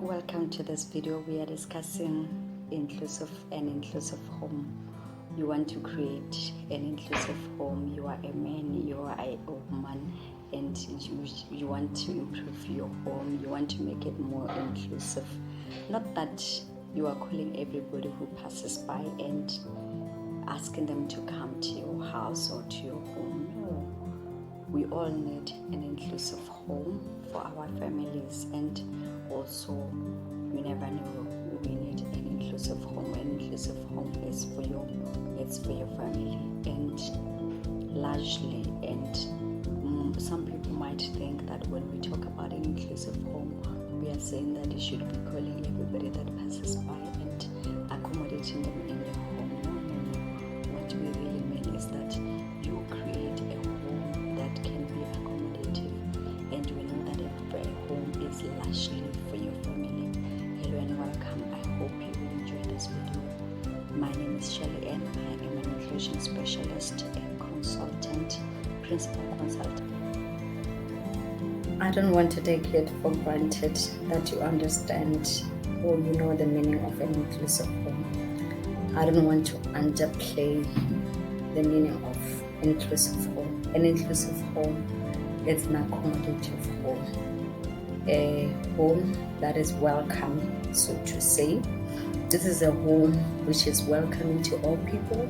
Welcome to this video. We are discussing an inclusive home. You want to create an inclusive home. You are a man, you are a woman, and you want to improve your home. You want to make it more inclusive. Not that you are calling everybody who passes by and asking them to come to your house or to your home. No. We all need an inclusive home for our families, and also you never know, we need an inclusive home. An inclusive home is for your family, and largely, and some people might think that when we talk about an inclusive home, we are saying that you should be calling everybody that passes by and accommodating them in your home. No. What we really mean is that you create a home that can be accommodative, and we know that a home is largely for your family. Hello and welcome. I hope you will enjoy this video. My name is Shelly and I am an inclusion specialist and consultant, principal consultant. I don't want to take it for granted that you understand or you know the meaning of an inclusive home. I don't want to underplay the meaning of inclusive home. An inclusive home is an accommodative home, a home that is welcoming, so to say. This is a home which is welcoming to all people,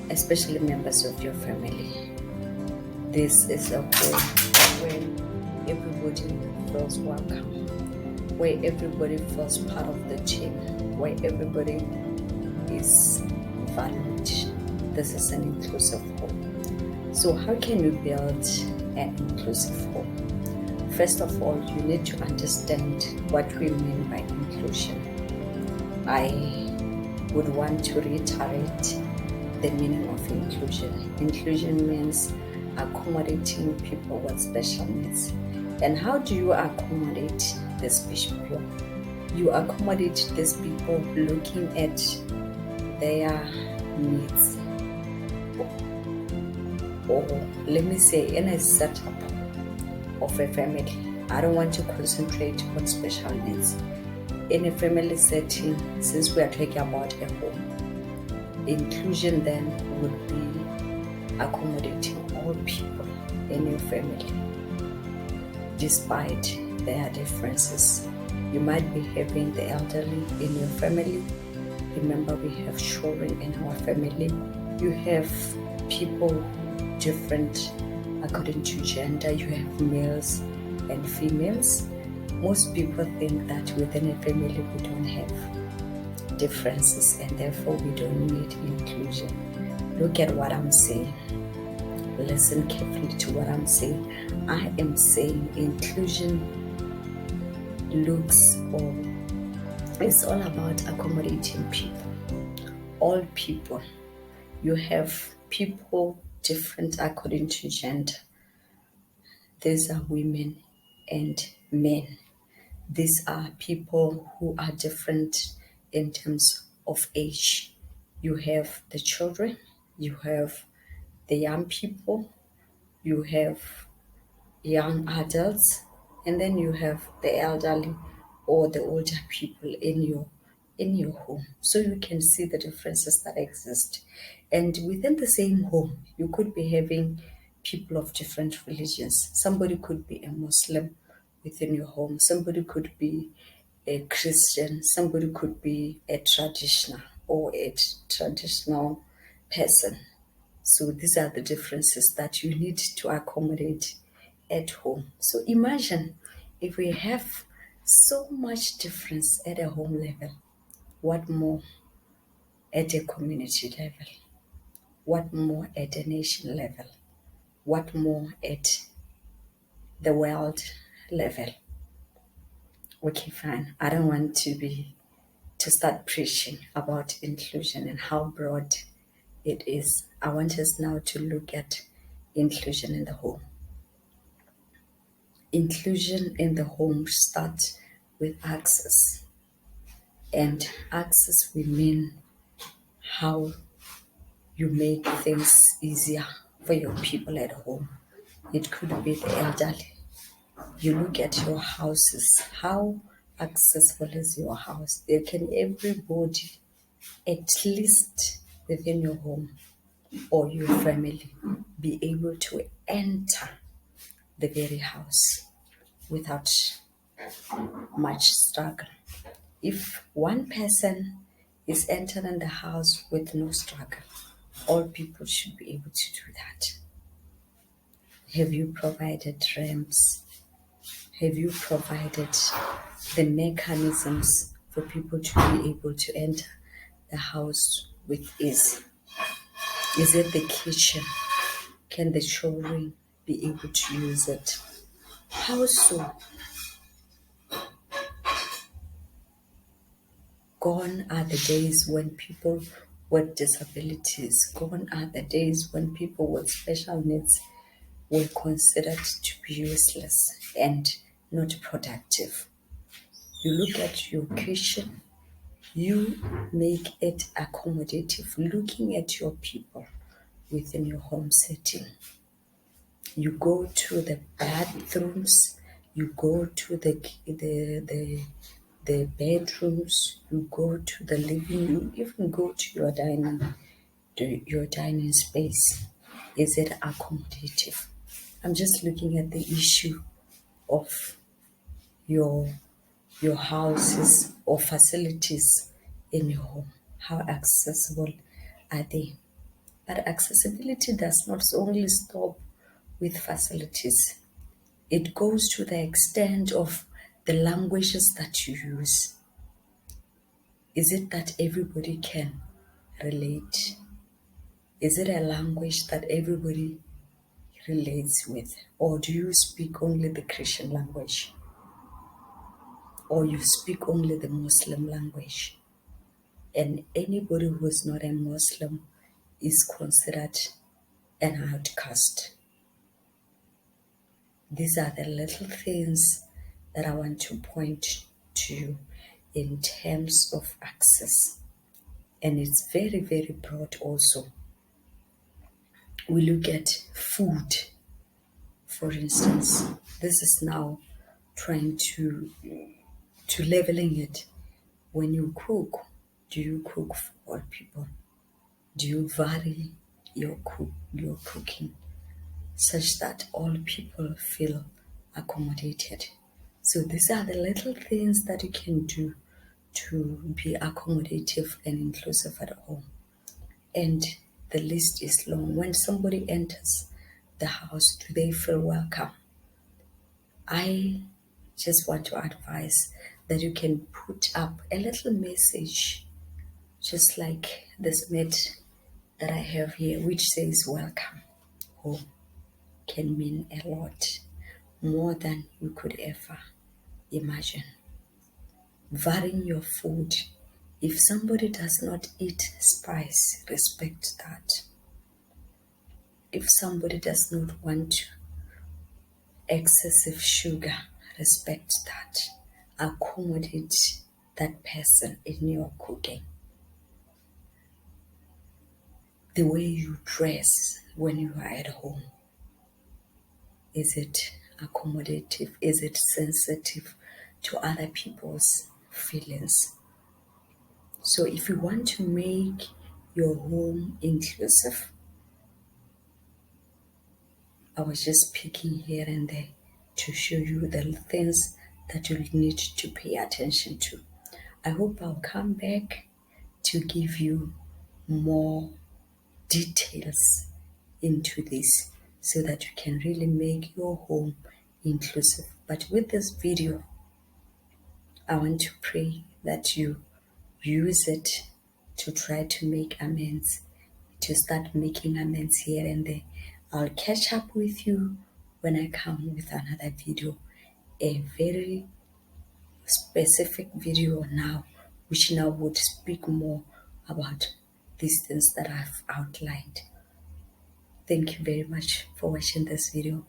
especially members of your family. This is a home where everybody feels welcome, where everybody feels part of the team, where everybody is valued. This is an inclusive home. So how can you build an inclusive home? First of all, you need to understand what we mean by inclusion. I would want to reiterate the meaning of inclusion. Inclusion means accommodating people with special needs. And how do you accommodate these people? You accommodate these people looking at their needs. Or let me say, in a setup of a family, I don't want to concentrate on special needs. In a family setting, since we are talking about a home, inclusion then would be accommodating all people in your family, despite their differences. You might be having the elderly in your family. Remember, we have children in our family. You have people different according to gender. You have males and females. Most people think that within a family we don't have differences and therefore we don't need inclusion. Look at what I'm saying. Listen carefully to what I'm saying. I am saying inclusion it's all about accommodating people. All people. You have people different according to gender. These are women and men. These are people who are different in terms of age. You have the children, you have the young people, you have young adults, and then you have the elderly or the older people in your home. So you can see the differences that exist. And within the same home, you could be having people of different religions. Somebody could be a Muslim within your home. Somebody could be a Christian. Somebody could be a traditional person. So these are the differences that you need to accommodate at home. So imagine if we have so much difference at a home level, what more at a community level? What more at a nation level? What more at the world level? Okay, fine. I don't want to start preaching about inclusion and how broad it is. I want us now to look at inclusion in the home. Inclusion in the home starts with access. And access, we mean how you make things easier for your people at home. It could be the elderly. You look at your houses, how accessible is your house? Can everybody, at least within your home or your family, be able to enter the very house without much struggle? If one person is entering the house with no struggle, all people should be able to do that. Have you provided ramps? Have you provided the mechanisms for people to be able to enter the house with ease? Is it the kitchen? Can the children be able to use it? How so? Gone are the days when people with disabilities, gone are the days when people with special needs were considered to be useless and not productive. You look at your kitchen, you make it accommodative, looking at your people within your home setting. You go to the bathrooms, you go to the bedrooms, you go to the living room, even go to your dining space. Is it accommodative? I'm just looking at the issue of your houses or facilities in your home. How accessible are they? But accessibility does not only stop with facilities. It goes to the extent of the languages that you use. Is it that everybody can relate? Is it a language that everybody relates with? Or do you speak only the Christian language? Or you speak only the Muslim language? And anybody who is not a Muslim is considered an outcast. These are the little things that I want to point to in terms of access. And it's very, very broad also. We look at food, for instance. This is now trying to leveling it. When you cook, do you cook for all people? Do you vary your cooking such that all people feel accommodated? So these are the little things that you can do to be accommodative and inclusive at home. And the list is long. When somebody enters the house, do they feel welcome? I just want to advise that you can put up a little message, just like this mat that I have here, which says welcome home. Can mean a lot, more than you could ever imagine. Varying your food. If somebody does not eat spice, respect that. If somebody does not want excessive sugar, respect that. Accommodate that person in your cooking. The way you dress when you are at home. Is it accommodative? Is it sensitive to other people's feelings? So if you want to make your home inclusive, I was just picking here and there to show you the things that you need to pay attention to. I hope I'll come back to give you more details into this so that you can really make your home inclusive. But with this video, I want to pray that you use it to try to make amends, to start making amends here and there. I'll catch up with you when I come with another video, a very specific video now, which now would speak more about these things that I've outlined. Thank you very much for watching this video.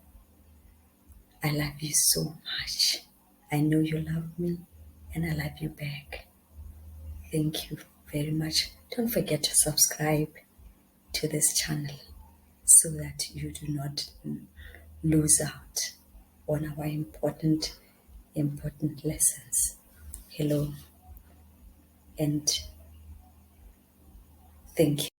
I love you so much. I know you love me and I love you back. Thank you very much. Don't forget to subscribe to this channel so that you do not lose out on our important lessons. Hello and thank you.